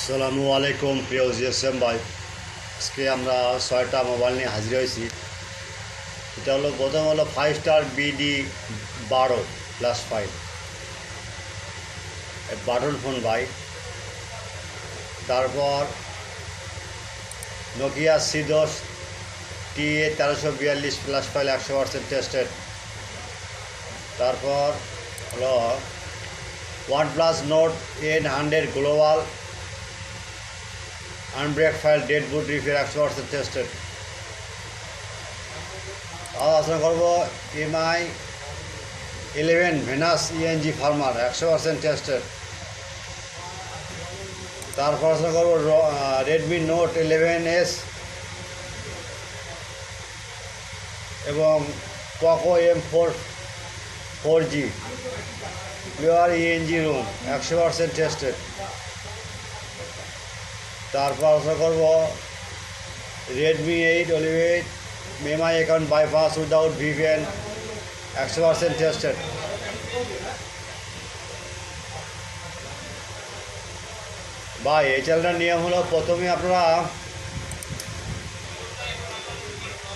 আসসালামু আলাইকুম প্রিয় জিএসএম ভাই। আজকে আমরা 6টা মোবাইল নিয়ে হাজির হয়েছি। এটা হলো প্রথম হলো 5 স্টার BD 12+5 বাটন ফোন ভাই। তারপর নোকিয়া C10 TA 1342+5 100% টেস্টেড। তারপর হলো OnePlus Nord N100 global unbrick file dead boot repair 100% tested. আলোচনা করবো MI 11 Venus ENG firmware 100% tested. তারপর আলোচনা করবো রেডমি নোট 11S এবং Poco M4 4G pure ENG ROM 100% tested. তারপর আলোচনা করব Redmi 8 Olive MI account bypass without VPN 100% tested. ভাই এই চ্যানেলটার নিয়ম হলো প্রথমে আপনারা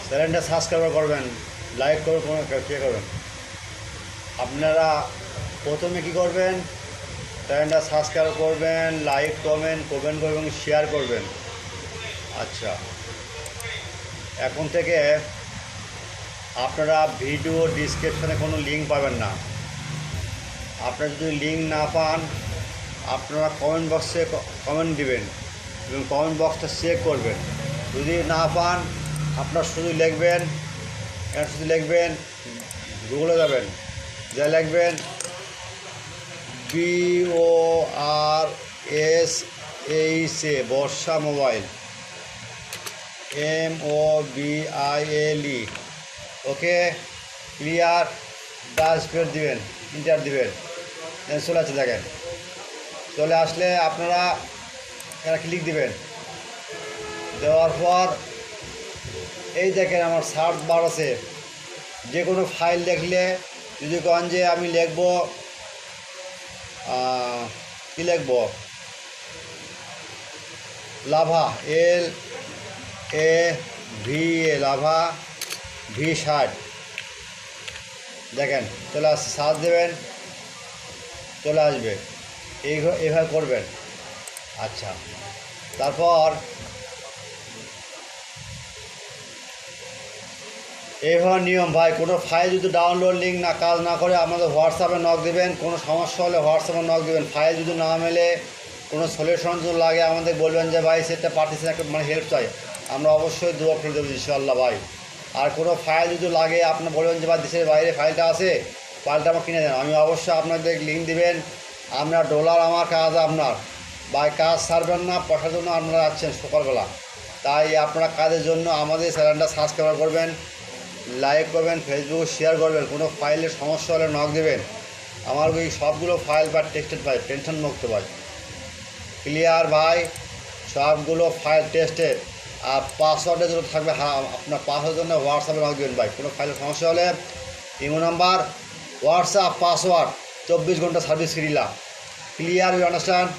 চ্যানেলটা সাবস্ক্রাইব করবেন, লাইক করবেন, করবেন। আপনারা প্রথমে কি করবেন, চ্যানেলটা সাবস্ক্রাইব করবেন, লাইক কমেন্ট করবেন এবং শেয়ার করবেন। আচ্ছা, এখন থেকে আপনারা ভিডিও ডিসক্রিপশনে কোনো লিঙ্ক পাবেন না। আপনারা যদি লিঙ্ক না পান আপনারা কমেন্ট বক্সে কমেন্ট দিবেন এবং কমেন্ট বক্সটা চেক করবেন। যদি না পান আপনারা শুধু লিখবেন গুগলে যাবেন, যা লিখবেন BORSA বর্ষা মোবাইল MOBILE ওকে ক্লিয়ার ডাস পেড দিবেন, ইন্টার দিবেন, চলে আসছে। দেখেন চলে আসলে আপনারা এরা ক্লিক দিবেন। দেওয়ার পর এই দেখেন আমার সার্চ বার আছে। যে কোনো ফাইল লিখলে যদি কন যে আমি লিখব কি লিখব লাভা LAVA লাভা V60 দেখেন চলে আসছে। সার্চ দেবেন, চলে আসবে। এইভাবে করবেন। আচ্ছা, তারপর এইভাবে নিয়ম ভাই। কোনো ফাইল যদি ডাউনলোড লিঙ্ক না কাজ না করে আমাদের হোয়াটসঅ্যাপে নক দেবেন। কোনো সমস্যা হলে হোয়াটসঅ্যাপে নক দেবেন। ফাইল যদি না মেলে কোনো সলিউশন যদি লাগে আমাদের বলবেন যে ভাই সেটা পার্টিশন একটা হেল্প চাই, আমরা অবশ্যই দোয়া করে দেবো ইনশাআল্লাহ ভাই। আর কোনো ফাইল যদি লাগে আপনার বলবেন যে ভাই দেশের বাইরে ফাইলটা আছে, ফাইলটা আমার কিনে দেন, আমি অবশ্যই আপনাদের লিঙ্ক দিবেন। আপনার ডলার আমার কাজ, আপনার ভাই কাজ ছাড়বেন না, পয়সার জন্য আপনারা যাচ্ছেন সকালবেলা। তাই আপনারা কাজের জন্য আমাদের চ্যানেলটা সাবস্ক্রাইব করবেন, লাইক করবেন, ফেসবুক শেয়ার করবেন। কোনো ফাইলের সমস্যা হলে নক দেবেন। আমার ওই সবগুলো ফাইল বা টেস্টেড ভাই, টেনশন মুক্ত ভাই, ক্লিয়ার ভাই। সবগুলো ফাইল টেস্টেড। আর পাসওয়ার্ডের জন্য থাকবে আপনার পাসওয়ার্ডের জন্য হোয়াটসঅ্যাপে নক দেবেন ভাই। কোনো ফাইলের সমস্যা হলে ইমো নাম্বার, হোয়াটসঅ্যাপ, পাসওয়ার্ড 24 ঘন্টা service free. Clear, you understand?